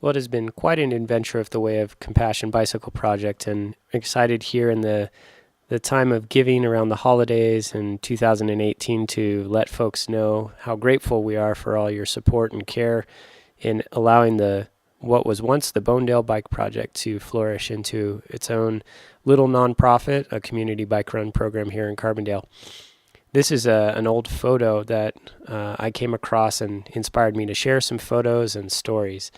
Well, it has been quite an adventure of the Way of Compassion Bicycle Project, and excited here in the time of giving around the holidays in 2018 to let folks know how grateful we are for all your support and care in allowing the what was once the Bonedale Bike Project to flourish into its own little nonprofit, a community bike run program here in Carbondale. This is an old photo that I came across and inspired me to share some photos and stories.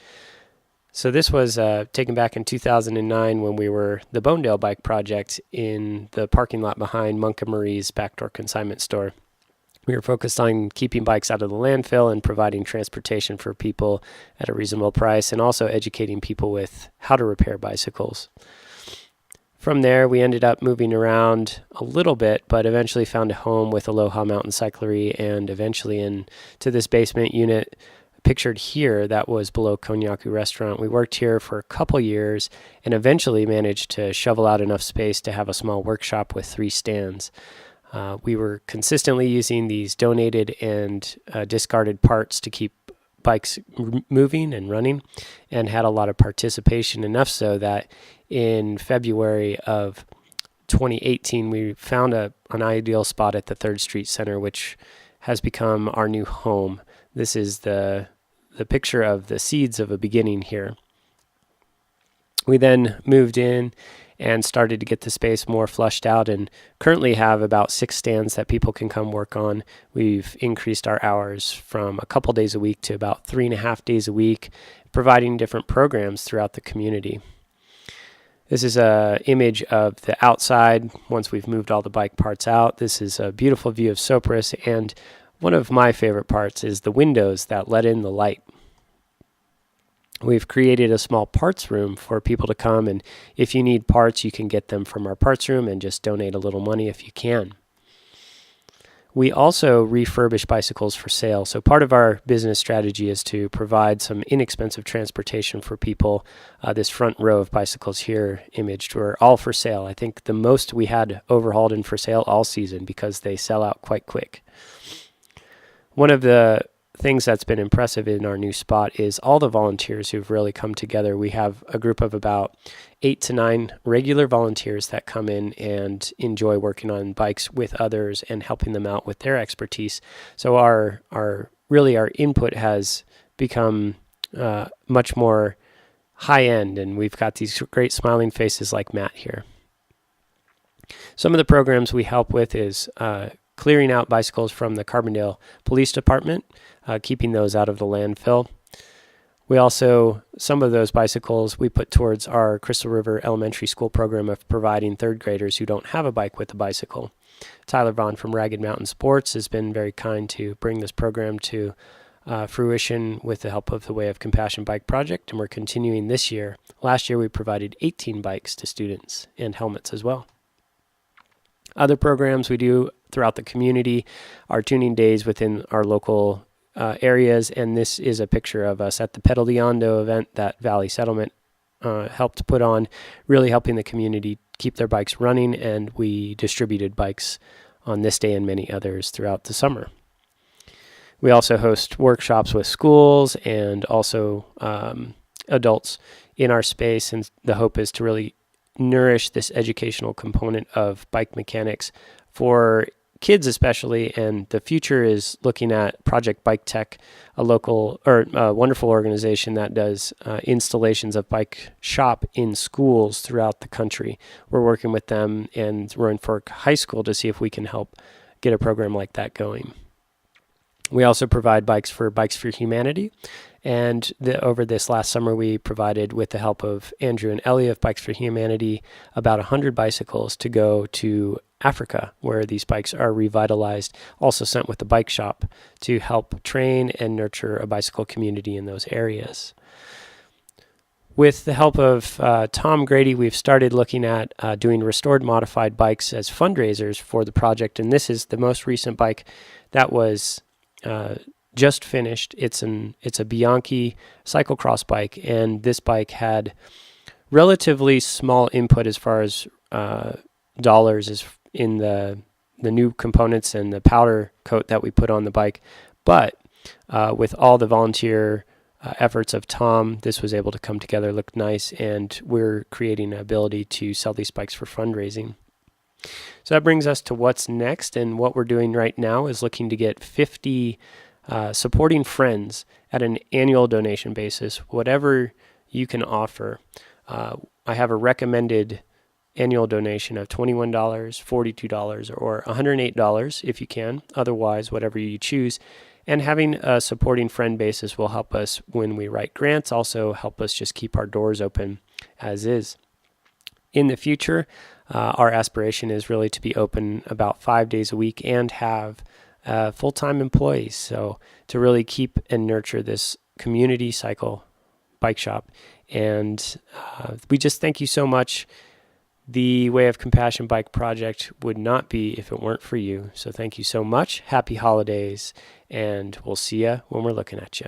So this was taken back in 2009 when we were the Bonedale Bike Project in the parking lot behind Montgomery's backdoor consignment store. We were focused on keeping bikes out of the landfill and providing transportation for people at a reasonable price, and also educating people with how to repair bicycles. From there, we ended up moving around a little bit, but eventually found a home with Aloha Mountain Cyclery, and eventually into this basement unit pictured here that was below Konyaku Restaurant. We worked here for a couple years and eventually managed to shovel out enough space to have a small workshop with 3 stands. We were consistently using these donated and discarded parts to keep bikes moving and running, and had a lot of participation, enough so that in February of 2018 we found an ideal spot at the 3rd Street Center, which has become our new home. This is the picture of the seeds of a beginning here. We then moved in and started to get the space more flushed out, and currently have about 6 stands that people can come work on. We've increased our hours from a couple days a week to about 3.5 days a week, providing different programs throughout the community. This is an image of the outside once we've moved all the bike parts out. This is a beautiful view of Sopris, and one of my favorite parts is the windows that let in the light. We've created a small parts room for people to come, and if you need parts, you can get them from our parts room and just donate a little money if you can. We also refurbish bicycles for sale. So part of our business strategy is to provide some inexpensive transportation for people. This front row of bicycles here imaged were all for sale. I think the most we had overhauled and for sale all season, because they sell out quite quick. One of the things that's been impressive in our new spot is all the volunteers who've really come together. We have a group of about 8 to 9 regular volunteers that come in and enjoy working on bikes with others and helping them out with their expertise. So our input has become much more high end, and we've got these great smiling faces like Matt here. Some of the programs we help with is clearing out bicycles from the Carbondale Police Department, keeping those out of the landfill. We also, some of those bicycles we put towards our Crystal River Elementary School program of providing 3rd graders who don't have a bike with a bicycle. Tyler Vaughn from Ragged Mountain Sports has been very kind to bring this program to fruition with the help of the Way of Compassion Bike Project, and we're continuing this year. Last year we provided 18 bikes to students and helmets as well. Other programs we do throughout the community are tuning days within our local areas, and this is a picture of us at the Pedal de Hondo event that Valley Settlement helped put on, really helping the community keep their bikes running, and we distributed bikes on this day and many others throughout the summer. We also host workshops with schools and also adults in our space, and the hope is to really nourish this educational component of bike mechanics for kids especially, and the future is looking at Project Bike Tech, a local or a wonderful organization that does installations of bike shop in schools throughout the country. We're working with them and Roaring Fork High School to see if we can help get a program like that going. We also provide Bikes for Humanity, and over this last summer we provided, with the help of Andrew and Ellie of Bikes for Humanity, about 100 bicycles to go to Africa, where these bikes are revitalized, also sent with the bike shop to help train and nurture a bicycle community in those areas. With the help of Tom Grady, we've started looking at doing restored modified bikes as fundraisers for the project, and this is the most recent bike that was just finished. It's a Bianchi cyclocross bike, and this bike had relatively small input as far as dollars as in the new components and the powder coat that we put on the bike, but with all the volunteer efforts of Tom, this was able to come together, look nice, and we're creating an ability to sell these bikes for fundraising. So that brings us to what's next, and what we're doing right now is looking to get 50 supporting friends at an annual donation basis, whatever you can offer. I have a recommended annual donation of $21, $42, or $108 if you can. Otherwise, whatever you choose. And having a supporting friend basis will help us when we write grants, also help us just keep our doors open as is. In the future, our aspiration is really to be open about 5 days a week and have full-time employees. So to really keep and nurture this community cycle bike shop. And we just thank you so much. The Way of Compassion Bike Project would not be if it weren't for you. So thank you so much. Happy holidays, and we'll see you when we're looking at you.